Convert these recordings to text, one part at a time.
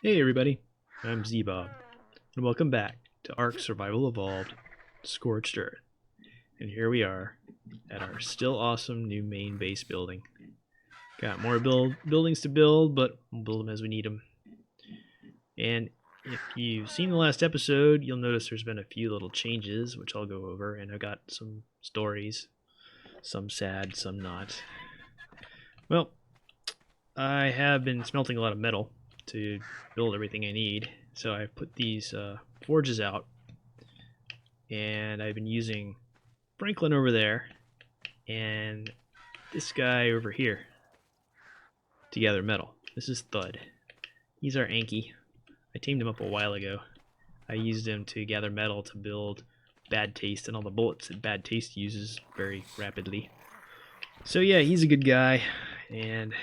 Hey everybody, I'm Zeebob, and welcome back to ARK Survival Evolved Scorched Earth. And here we are at our still awesome new main base building. Got more buildings to build, but we'll build them as we need them. And if you've seen the last episode, you'll notice there's been a few little changes, which I'll go over, and I've got some stories, some sad, some not. Well, I have been smelting a lot of metal to build everything I need. So I've put these forges out, and I've been using Franklin over there and this guy over here to gather metal. This is Thud. He's our Anki. I tamed him up a while ago. I used him to gather metal to build Bad Taste and all the bullets that Bad Taste uses very rapidly. So yeah, he's a good guy, and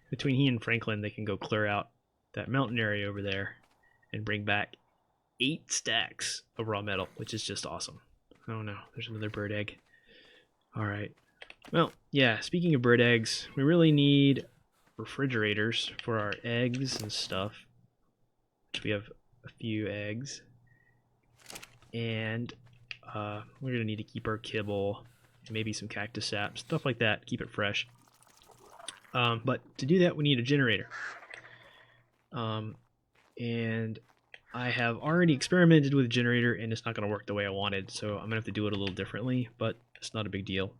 between he and Franklin, they can go clear out that mountain area over there and bring back 8 stacks of raw metal, which is just awesome. Oh no, there's another bird egg. Alright. Well, yeah, speaking of bird eggs, we really need refrigerators for our eggs and stuff. Which we have a few eggs. And we're going to need to keep our kibble, maybe some cactus sap, stuff like that, keep it fresh. But to do that, we need a generator. And I have already experimented with a generator, and it's not going to work the way I wanted, so I'm going to have to do it a little differently, but it's not a big deal.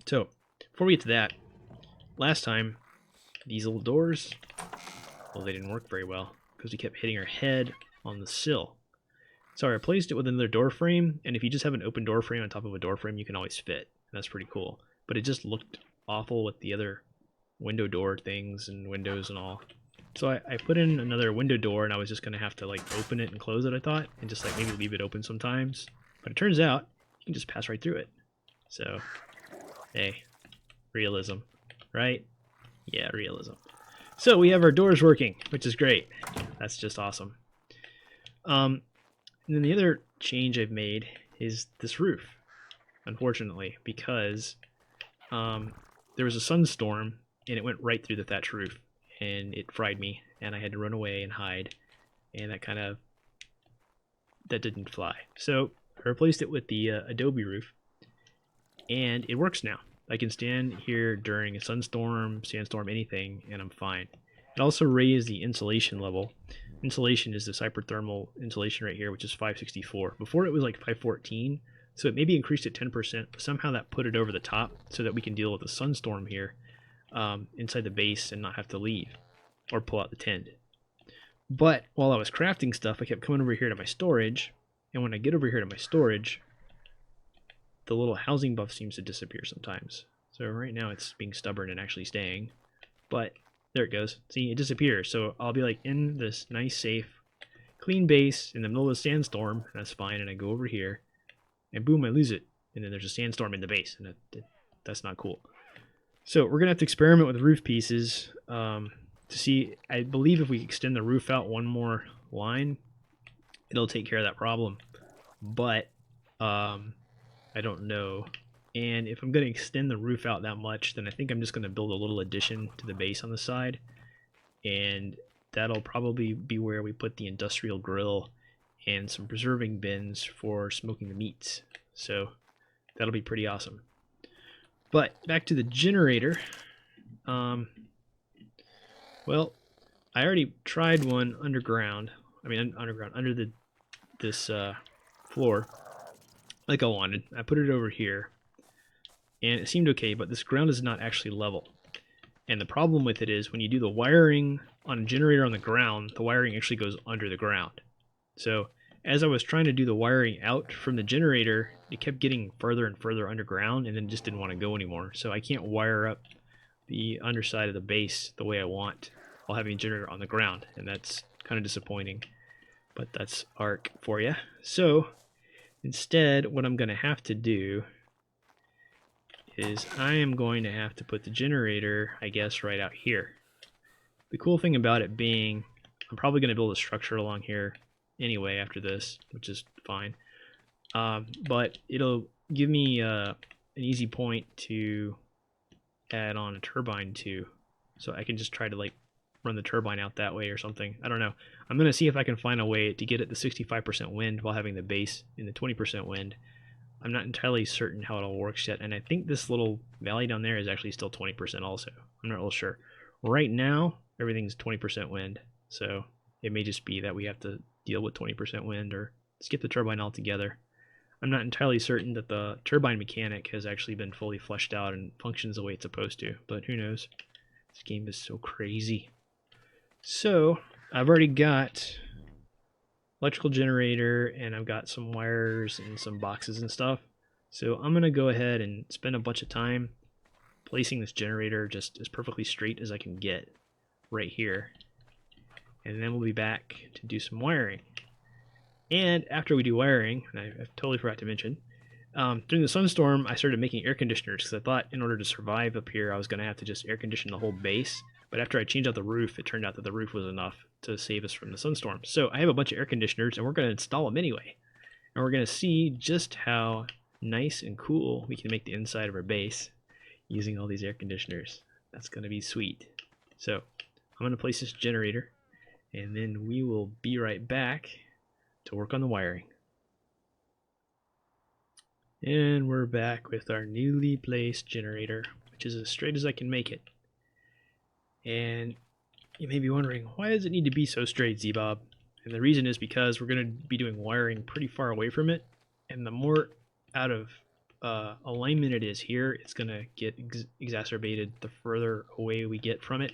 So, before we get to that, last time, these little doors, well, they didn't work very well, because we kept hitting our head on the sill. So I replaced it with another door frame, and if you just have an open door frame on top of a door frame, you can always fit, and that's pretty cool. But it just looked awful with the other window door things and windows and all. So I put in another window door, and I was just going to have to like open it and close it, I thought, and just like maybe leave it open sometimes. But it turns out you can just pass right through it. So, hey, realism, right? Yeah, realism. So we have our doors working, which is great. That's just awesome. And then the other change I've made is this roof, unfortunately, because there was a sunstorm, and it went right through the thatch roof. And it fried me, and I had to run away and hide, and that didn't fly. So I replaced it with the adobe roof, and it works now. I can stand here during a sunstorm, sandstorm, anything, and I'm fine. It also raised the insulation level. Insulation is this hyperthermal insulation right here, which is 564. Before it was like 514, so it maybe increased it 10%, but somehow that put it over the top so that we can deal with a sunstorm here. Inside the base and not have to leave or pull out the tent. But while I was crafting stuff, I kept coming over here to my storage, and when I get over here to my storage, the little housing buff seems to disappear sometimes. So right now it's being stubborn and actually staying, but there it goes. See, it disappears. So I'll be like in this nice, safe, clean base in the middle of a sandstorm, and that's fine, and I go over here, and boom, I lose it, and then there's a sandstorm in the base, and that's not cool. So we're going to have to experiment with roof pieces to see. I believe if we extend the roof out one more line, it'll take care of that problem. But I don't know. And if I'm going to extend the roof out that much, then I think I'm just going to build a little addition to the base on the side. And that'll probably be where we put the industrial grill and some preserving bins for smoking the meats. So that'll be pretty awesome. But back to the generator. Well, I already tried one underground. I mean, underground, under this floor, like I wanted. I put it over here, and it seemed okay. But this ground is not actually level. And the problem with it is when you do the wiring on a generator on the ground, the wiring actually goes under the ground. So as I was trying to do the wiring out from the generator, it kept getting further and further underground, and then just didn't want to go anymore. So I can't wire up the underside of the base the way I want while having a generator on the ground, and that's kind of disappointing. But that's ARK for you. So instead, what I'm going to have to do is I am going to have to put the generator, I guess, right out here. The cool thing about it being, I'm probably going to build a structure along here anyway after this, which is fine, but it'll give me an easy point to add on a turbine to, so I can just try to like run the turbine out that way or something. I don't know. I'm going to see if I can find a way to get it to 65% wind while having the base in the 20% wind. I'm not entirely certain how it all works yet, and I think this little valley down there is actually still 20% also. I'm not real sure. Right now, everything's 20% wind, so it may just be that we have to deal with 20% wind or skip the turbine altogether. I'm not entirely certain that the turbine mechanic has actually been fully fleshed out and functions the way it's supposed to, but who knows. This game is so crazy. So, I've already got electrical generator and I've got some wires and some boxes and stuff. So I'm going to go ahead and spend a bunch of time placing this generator just as perfectly straight as I can get right here. And then we'll be back to do some wiring. And after we do wiring, and I totally forgot to mention, during the sunstorm, I started making air conditioners because I thought in order to survive up here, I was going to have to just air condition the whole base. But after I changed out the roof, it turned out that the roof was enough to save us from the sunstorm. So I have a bunch of air conditioners, and we're going to install them anyway. And we're going to see just how nice and cool we can make the inside of our base using all these air conditioners. That's going to be sweet. So I'm going to place this generator, and then we will be right back to work on the wiring. And we're back with our newly placed generator, which is as straight as I can make it. And you may be wondering, why does it need to be so straight, Zeebob? And the reason is because we're going to be doing wiring pretty far away from it, and the more out of alignment it is here, it's going to get exacerbated the further away we get from it.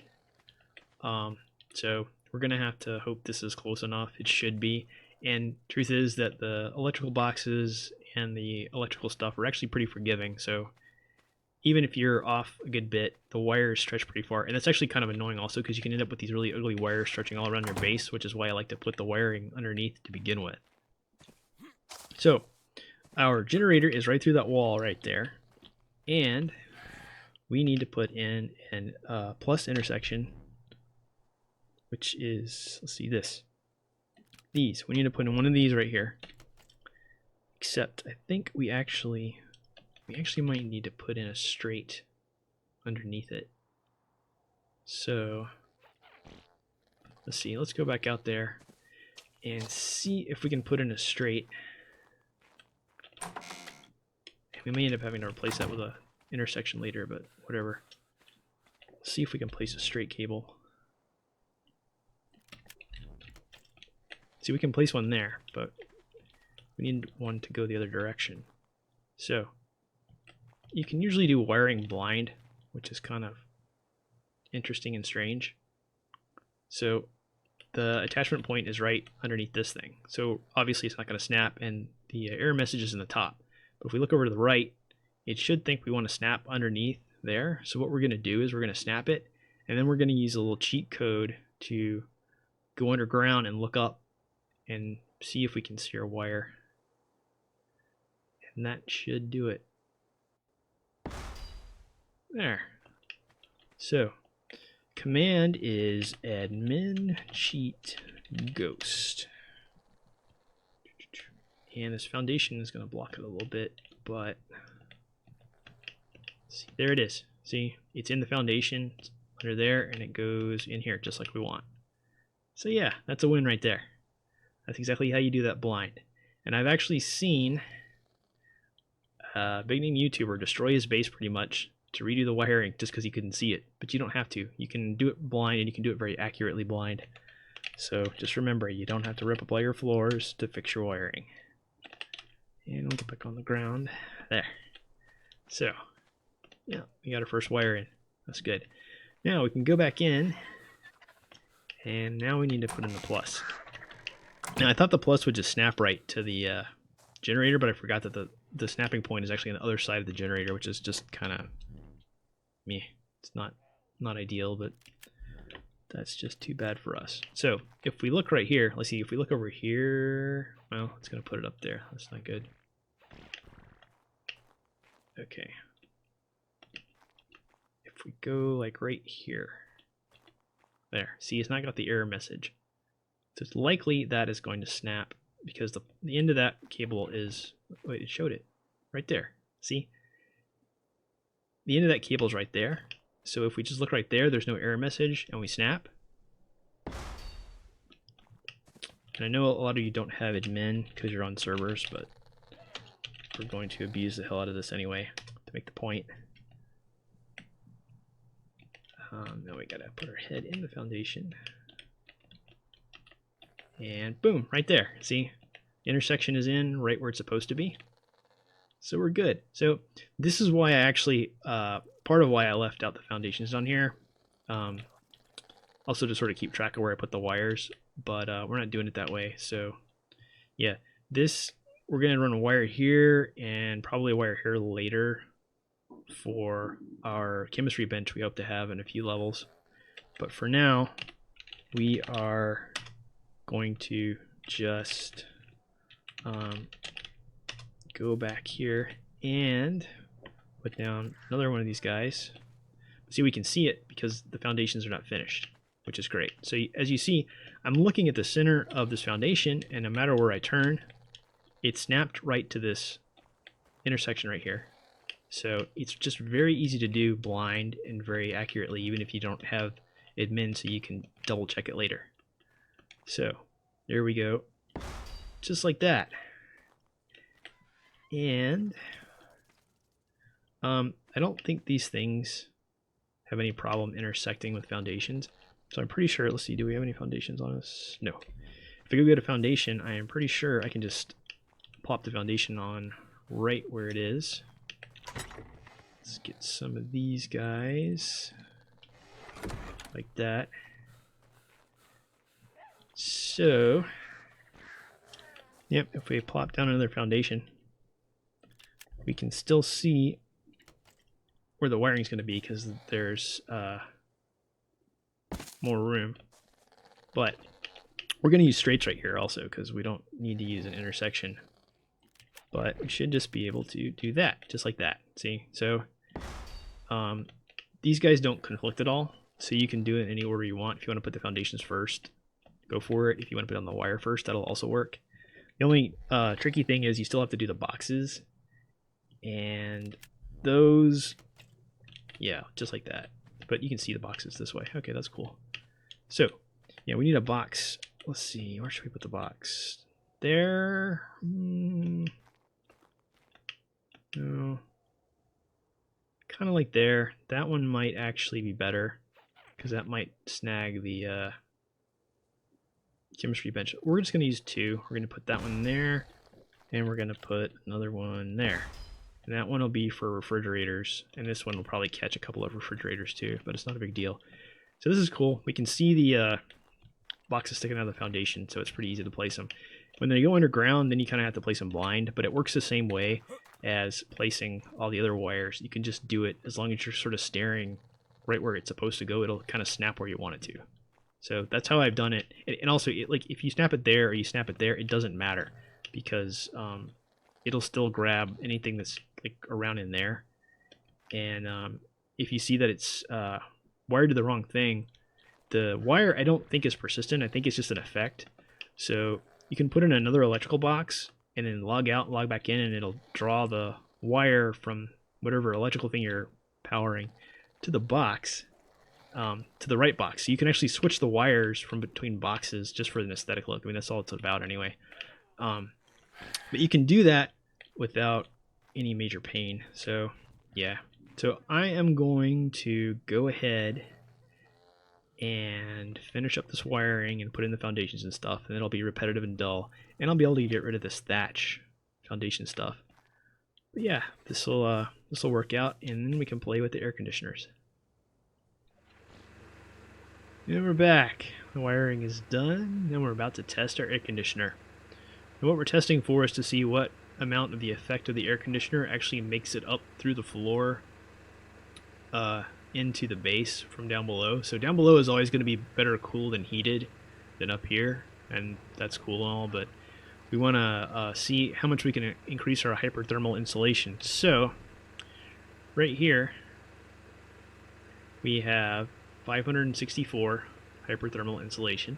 So we're going to have to hope this is close enough. It should be. And truth is that the electrical boxes and the electrical stuff are actually pretty forgiving, so even if you're off a good bit, the wires stretch pretty far. And that's actually kind of annoying also because you can end up with these really ugly wires stretching all around your base, which is why I like to put the wiring underneath to begin with. So our generator is right through that wall right there, and we need to put in an plus intersection, which is, let's see, these. We need to put in one of these right here, except I think we actually might need to put in a straight underneath it. So let's see, let's go back out there and see if we can put in a straight. We may end up having to replace that with a intersection later, but whatever. Let's see if we can place a straight cable. See, we can place one there, but we need one to go the other direction. So you can usually do wiring blind, which is kind of interesting and strange. So the attachment point is right underneath this thing. So obviously it's not going to snap, and the error message is in the top. But if we look over to the right, it should think we want to snap underneath there. So what we're going to do is we're going to snap it, and then we're going to use a little cheat code to go underground and look up and see if we can see our wire. And that should do it. There. So command is admin cheat ghost, and this foundation is going to block it a little bit, but see, there it is. See, it's in the foundation, it's under there, and it goes in here just like we want. So yeah, that's a win right there. That's exactly how you do that blind. And I've actually seen a big name YouTuber destroy his base pretty much to redo the wiring just because he couldn't see it. But you don't have to. You can do it blind, and you can do it very accurately blind. So just remember, you don't have to rip up all your floors to fix your wiring. And we'll get back on the ground. There. So, yeah, we got our first wire in. That's good. Now we can go back in, and now we need to put in the plus. Now I thought the plus would just snap right to the generator, but I forgot that the snapping point is actually on the other side of the generator, which is just kind of meh. It's not ideal, but that's just too bad for us. So if we look right here, let's see, if we look over here, well, it's going to put it up there. That's not good. Okay. If we go like right here, there, see, it's not got the error message. So it's likely that is going to snap because the end of that cable is, wait, it showed it right there. See? The end of that cable is right there. So if we just look right there, there's no error message, and we snap, And I know a lot of you don't have admin because you're on servers, but we're going to abuse the hell out of this anyway to make the point. Now we gotta put our head in the foundation. And boom, right there. See? The intersection is in right where it's supposed to be. So we're good. So this is why I actually, part of why I left out the foundations on here. Also to sort of keep track of where I put the wires, but we're not doing it that way. So yeah, this, we're gonna run a wire here and probably a wire here later for our chemistry bench we hope to have in a few levels. But for now, we are going to just go back here and put down another one of these guys. See, we can see it because the foundations are not finished, which is great. So as you see, I'm looking at the center of this foundation, and no matter where I turn, it snapped right to this intersection right here. So it's just very easy to do blind and very accurately, even if you don't have admin, so you can double check it later. So there we go, just like that. And I don't think these things have any problem intersecting with foundations. So I'm pretty sure, let's see, do we have any foundations on us? No. If I go get a foundation, I am pretty sure I can just plop the foundation on right where it is. Let's get some of these guys like that. So, yep, if we plop down another foundation, we can still see where the wiring is going to be because there's more room. But we're going to use straights right here also because we don't need to use an intersection. But we should just be able to do that, just like that. See? So these guys don't conflict at all. So you can do it in any order you want. If you want to put the foundations first, go for it. If you want to put it on the wire first, that'll also work. The only tricky thing is you still have to do the boxes. And those, yeah, just like that. But you can see the boxes this way. Okay, that's cool. So, yeah, we need a box. Let's see, where should we put the box? There. No. Kind of like there. That one might actually be better because that might snag the chemistry bench. We're just going to use two. We're going to put that one there, and we're going to put another one there. And that one will be for refrigerators, and this one will probably catch a couple of refrigerators too, but it's not a big deal. So this is cool. We can see the boxes sticking out of the foundation, so it's pretty easy to place them. When they go underground, then you kind of have to place them blind, but it works the same way as placing all the other wires. You can just do it as long as you're sort of staring right where it's supposed to go. It'll kind of snap where you want it to. So that's how I've done it. And also, like if you snap it there or you snap it there, it doesn't matter because it'll still grab anything that's like around in there. And if you see that it's wired to the wrong thing, the wire I don't think is persistent. I think it's just an effect. So you can put in another electrical box and then log out, log back in, and it'll draw the wire from whatever electrical thing you're powering to the box, to the right box. So you can actually switch the wires from between boxes just for an aesthetic look. I mean, that's all it's about anyway. But you can do that without any major pain. So yeah. So I am going to go ahead and finish up this wiring and put in the foundations and stuff, and it'll be repetitive and dull, and I'll be able to get rid of this thatch foundation stuff. But yeah, this will work out, and then we can play with the air conditioners. And we're back. The wiring is done. Then we're about to test our air conditioner. And what we're testing for is to see what amount of the effect of the air conditioner actually makes it up through the floor into the base from down below. So down below is always going to be better cooled and heated than up here, and that's cool and all, but we want to see how much we can increase our hyperthermal insulation. So right here we have 564 hyperthermal insulation,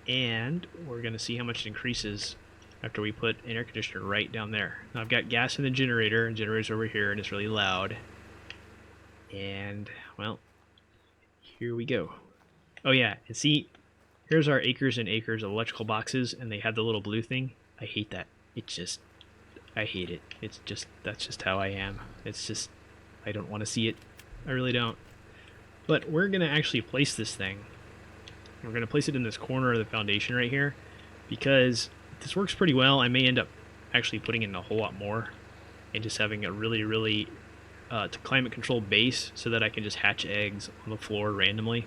and we're going to see how much it increases after we put an air conditioner right down there. Now I've got gas in the generator, and the generator's over here, and it's really loud. And, well, here we go. Oh yeah, and see, here's our acres and acres of electrical boxes, and they have the little blue thing. I hate that. I hate it. That's just how I am. It's just, I don't want to see it. I really don't. But we're going to actually place this thing. We're going to place it in this corner of the foundation right here, because this works pretty well. I may end up actually putting in a whole lot more and just having a really climate controlled base so that I can just hatch eggs on the floor randomly,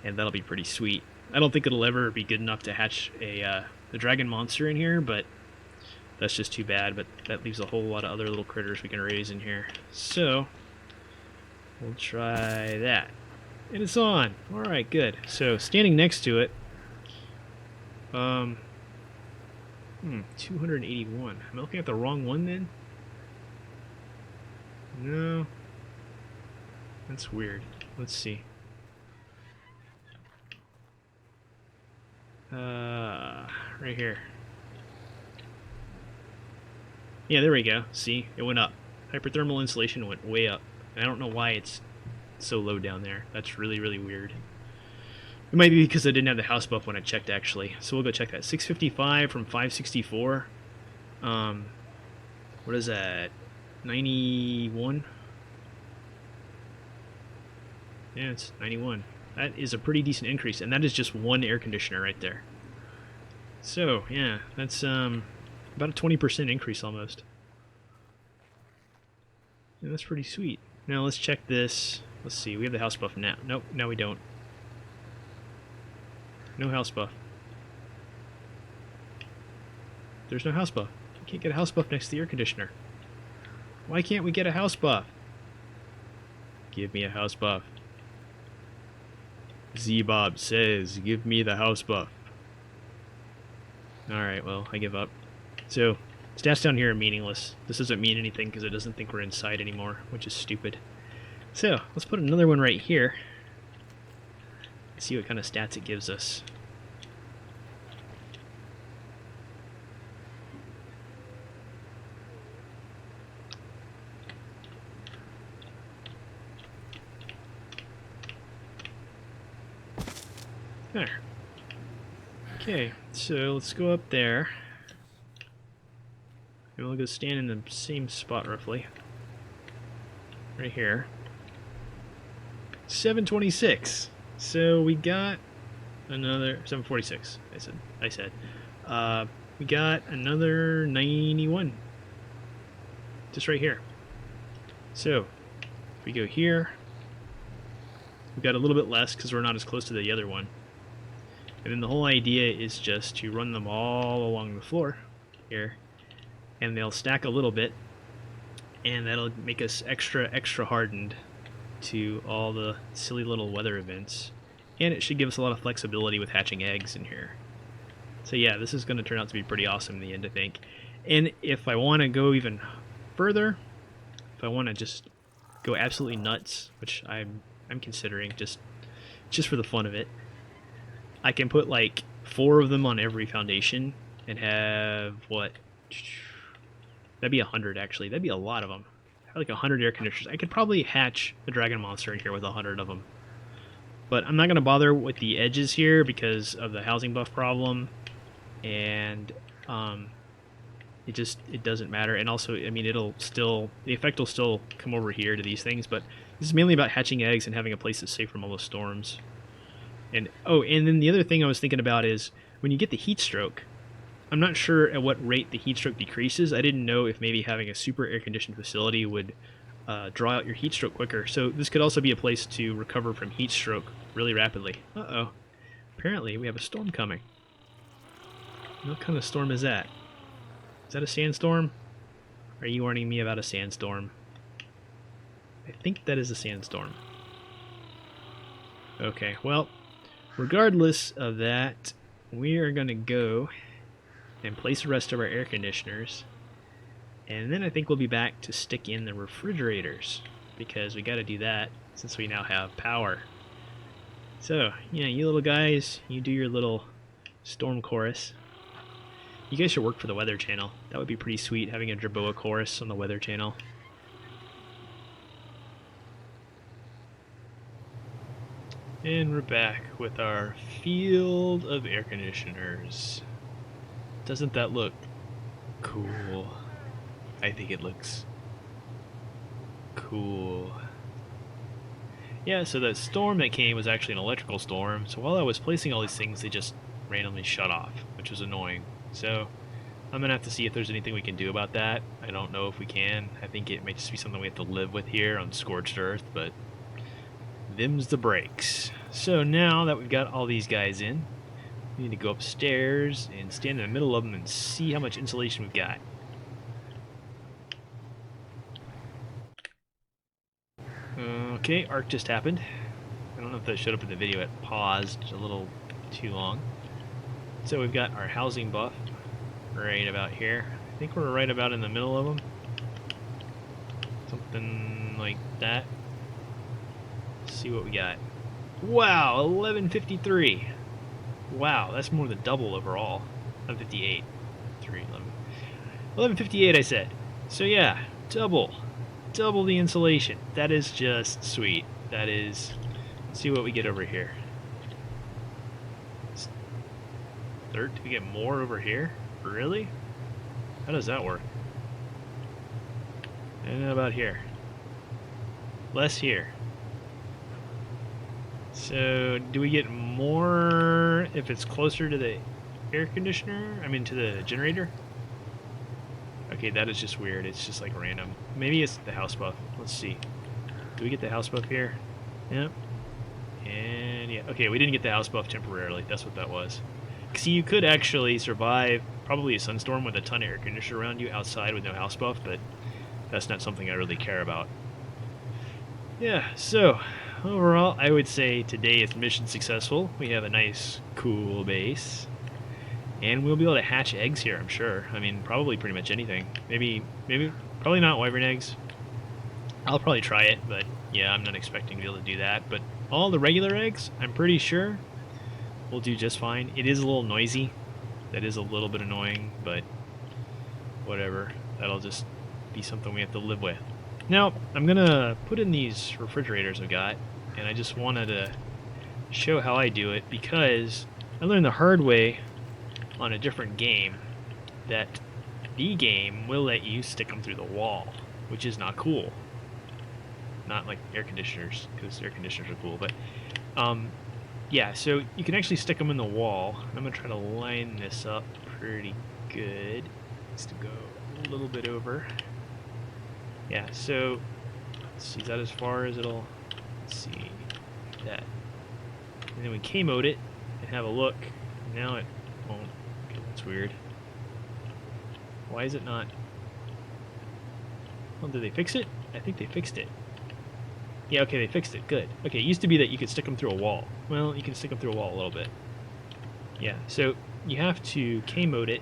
and that'll be pretty sweet. I don't think it'll ever be good enough to hatch a the dragon monster in here, but that's just too bad. But that leaves a whole lot of other little critters we can raise in here. So we'll try that. And it's on. Alright, good. So standing next to it, 281. Am I looking at the wrong one then? No. That's weird. Let's see. Right here. Yeah, there we go. See? It went up. Hyperthermal insulation went way up. And I don't know why it's so low down there. That's really weird. It might be because I didn't have the house buff when I checked, actually. So we'll go check that. 655 from 564. What is that? 91? Yeah, it's 91. That is a pretty decent increase, and that is just one air conditioner right there. So, yeah, that's about a 20% increase almost. Yeah, that's pretty sweet. Now let's check this. Let's see, we have the house buff now. Nope, now we don't. No house buff. There's no house buff. You can't get a house buff next to the air conditioner. Why can't we get a house buff? Give me a house buff. Zeebob says, give me the house buff. Alright, well, I give up. So, stats down here are meaningless. This doesn't mean anything because it doesn't think we're inside anymore, which is stupid. So, let's put another one right here. See what kind of stats it gives us. There. Okay, so let's go up there. And we'll go stand in the same spot roughly. Right here. 726. So we got another 746. I said. We got another 91. Just right here. So if we go here, we got a little bit less because we're not as close to the other one. And then the whole idea is just to run them all along the floor here, and they'll stack a little bit, and that'll make us extra hardened to all the silly little weather events, and it should give us a lot of flexibility with hatching eggs in here. So yeah, this is going to turn out to be pretty awesome in the end, I think. And if I want to go even further, if I want to just go absolutely nuts, which I'm considering just for the fun of it, I can put like 4 of them on every foundation and have, what, that'd be 100 actually. That'd be a lot of them. Have like 100 air conditioners. I could probably hatch the dragon monster in here with 100 of them. But I'm not going to bother with the edges here because of the housing buff problem, and it doesn't matter. And also, I mean, the effect will still come over here to these things, but this is mainly about hatching eggs and having a place that's safe from all the storms. And and then the other thing I was thinking about is when you get the heat stroke, I'm not sure at what rate the heat stroke decreases. I didn't know if maybe having a super air-conditioned facility would draw out your heat stroke quicker. So this could also be a place to recover from heat stroke really rapidly. Uh-oh. Apparently we have a storm coming. What kind of storm is that? Is that a sandstorm? Are you warning me about a sandstorm? I think that is a sandstorm. Okay, well, regardless of that, we are going to go and place the rest of our air conditioners, and then I think we'll be back to stick in the refrigerators, because we got to do that since we now have power. So, yeah, you little guys, you do your little storm chorus. You guys should work for the Weather Channel. That would be pretty sweet, having a Jerboa chorus on the Weather Channel. And we're back with our field of air conditioners. Doesn't that look cool? I think it looks cool. Yeah, so the storm that came was actually an electrical storm, so while I was placing all these things, they just randomly shut off, which was annoying. So I'm gonna have to see if there's anything we can do about that. I don't know if we can. I think it may just be something we have to live with here on Scorched Earth, but them's the breaks. So now that we've got all these guys in, we need to go upstairs and stand in the middle of them and see how much insulation we've got. Okay, ARK just happened. I don't know if that showed up in the video. It paused a little too long. So we've got our housing buff right about here. I think we're right about in the middle of them. Something like that. Let's see what we got. Wow, 1153. Wow, that's more than double overall. 1158. 1158 I said. So yeah, double the insulation. That is just sweet. That is. Let's see what we get over here. Do we get more over here? Really? How does that work? And how about here? Less here. So do we get more if it's closer to the air conditioner? I mean to the generator? Okay, that is just weird. It's just like random. Maybe it's the house buff. Let's see. Do we get the house buff here? Yep. And yeah, okay, we didn't get the house buff temporarily. That's what that was. See, you could actually survive probably a sunstorm with a ton of air conditioner around you outside with no house buff, but that's not something I really care about. Yeah, so overall, I would say today is mission successful. We have a nice, cool base. And we'll be able to hatch eggs here, I'm sure. I mean, probably pretty much anything. Maybe, probably not wyvern eggs. I'll probably try it, but yeah, I'm not expecting to be able to do that. But all the regular eggs, I'm pretty sure will do just fine. It is a little noisy. That is a little bit annoying, but whatever. That'll just be something we have to live with. Now, I'm gonna put in these refrigerators I've got, and I just wanted to show how I do it because I learned the hard way on a different game that the game will let you stick them through the wall, which is not cool. Not like air conditioners, because air conditioners are cool, but yeah, so you can actually stick them in the wall. I'm going to try to line this up pretty good. Just to go a little bit over. Yeah, so let's see, is that as far as it'll, let's see, that. And then we K-mode it and have a look. Now it won't. Okay, that's weird. Why is it not? Well, did they fix it? I think they fixed it. Yeah, okay, they fixed it. Good. Okay, it used to be that you could stick them through a wall. Well, you can stick them through a wall a little bit. Yeah, so you have to K-mode it,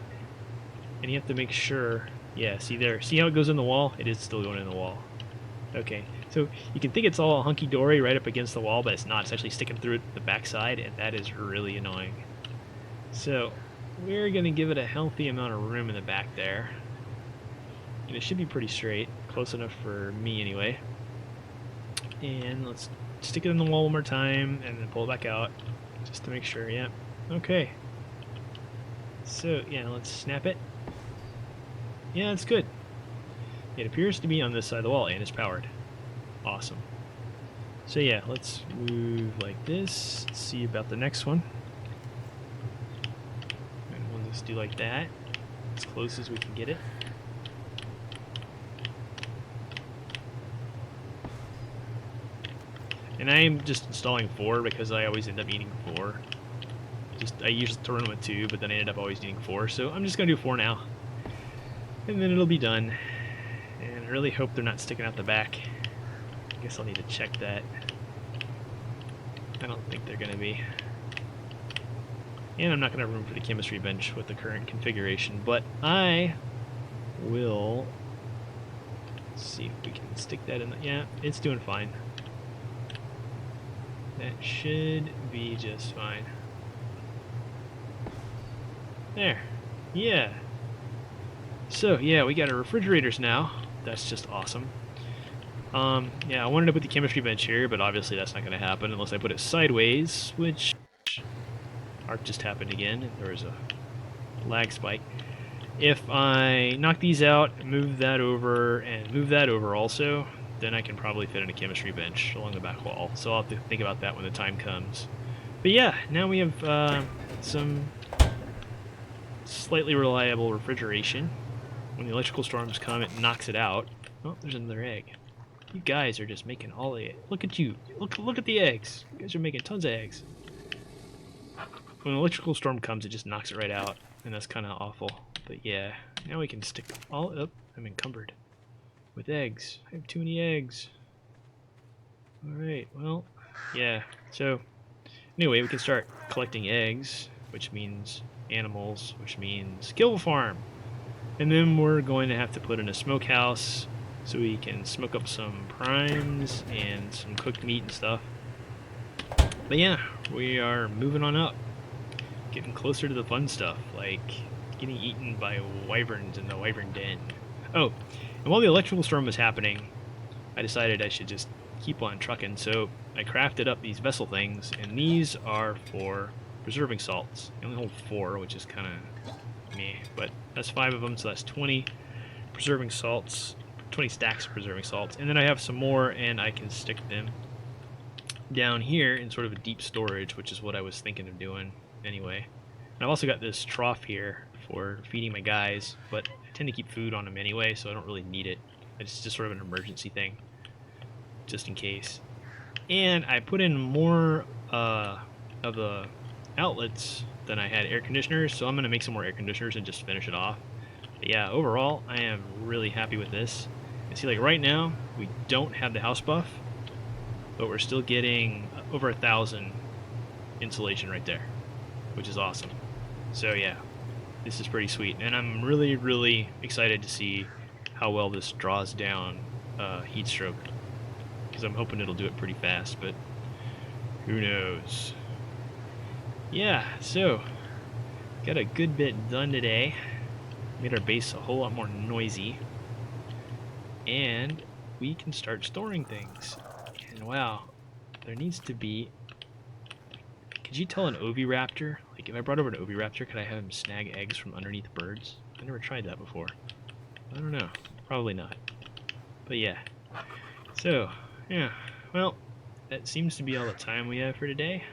and you have to make sure... Yeah, see there. See how it goes in the wall? It is still going in the wall. Okay, so you can think it's all hunky-dory right up against the wall, but it's not. It's actually sticking through the backside, and that is really annoying. So we're going to give it a healthy amount of room in the back there. And it should be pretty straight. Close enough for me, anyway. And let's stick it in the wall one more time and then pull it back out just to make sure. Yeah, okay. So yeah, let's snap it. Yeah, it's good. It appears to be on this side of the wall and it's powered. Awesome. So yeah, let's move like this. Let's see about the next one. And we'll just do like that, as close as we can get it. And I'm just installing 4 because I always end up needing 4. I usually run with 2, but then I ended up always needing 4. So I'm just going to do 4 now. And then it'll be done. And I really hope they're not sticking out the back. I guess I'll need to check that. I don't think they're going to be. And I'm not going to have room for the chemistry bench with the current configuration. But I will see if we can stick that in. Yeah, it's doing fine. That should be just fine. There. Yeah. So, yeah, we got our refrigerators now. That's just awesome. Yeah, I wanted to put the chemistry bench here, but obviously that's not going to happen unless I put it sideways, which ARK just happened again. There was a lag spike. If I knock these out, move that over, and move that over also, then I can probably fit in a chemistry bench along the back wall. So I'll have to think about that when the time comes. But yeah, now we have some slightly reliable refrigeration. When the electrical storms come, it knocks it out. Oh, there's another egg. You guys are just making all the... Look at you. Look at the eggs. You guys are making tons of eggs. When an electrical storm comes, it just knocks it right out. And that's kind of awful. But yeah, now we can stick all up. I'm encumbered with eggs. I have too many eggs. Alright, well, yeah. So, anyway, we can start collecting eggs, which means animals, which means kill the farm. And then we're going to have to put in a smokehouse so we can smoke up some primes and some cooked meat and stuff. But yeah, we are moving on up. Getting closer to the fun stuff, like getting eaten by wyverns in the wyvern den. Oh, and while the electrical storm was happening, I decided I should just keep on trucking, so I crafted up these vessel things, and these are for preserving salts. I only hold 4, which is kind of meh, but that's 5 of them, so that's 20 preserving salts, 20 stacks of preserving salts, and then I have some more, and I can stick them down here in sort of a deep storage, which is what I was thinking of doing anyway. And I've also got this trough here for feeding my guys, but I tend to keep food on them anyway, so I don't really need it. It's just sort of an emergency thing, just in case. And I put in more of the outlets than I had air conditioners, so I'm going to make some more air conditioners and just finish it off. But yeah, overall, I am really happy with this. You see, like right now, we don't have the house buff, but we're still getting over 1,000 insulation right there, which is awesome. So yeah, this is pretty sweet, and I'm really, really excited to see how well this draws down heat stroke, because I'm hoping it'll do it pretty fast, but who knows. Yeah, so got a good bit done today. Made our base a whole lot more noisy, and we can start storing things. And wow, there needs to be... Could you tell an oviraptor? Like, if I brought over an oviraptor, could I have him snag eggs from underneath birds? I never tried that before. I don't know. Probably not. But yeah. So, yeah. Well, that seems to be all the time we have for today.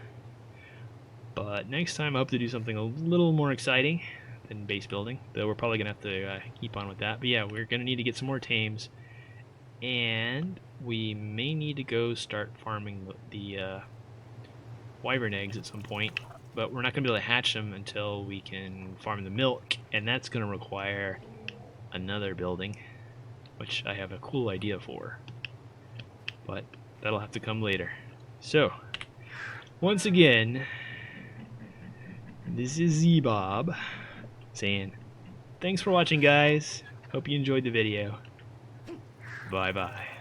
But next time I hope to do something a little more exciting than base building. Though we're probably going to have to keep on with that. But yeah, we're going to need to get some more tames. And we may need to go start farming the wyvern eggs at some point, but we're not going to be able to hatch them until we can farm the milk, and that's going to require another building, which I have a cool idea for, but that'll have to come later. So, once again, this is Zeebob saying, thanks for watching, guys. Hope you enjoyed the video. Bye-bye.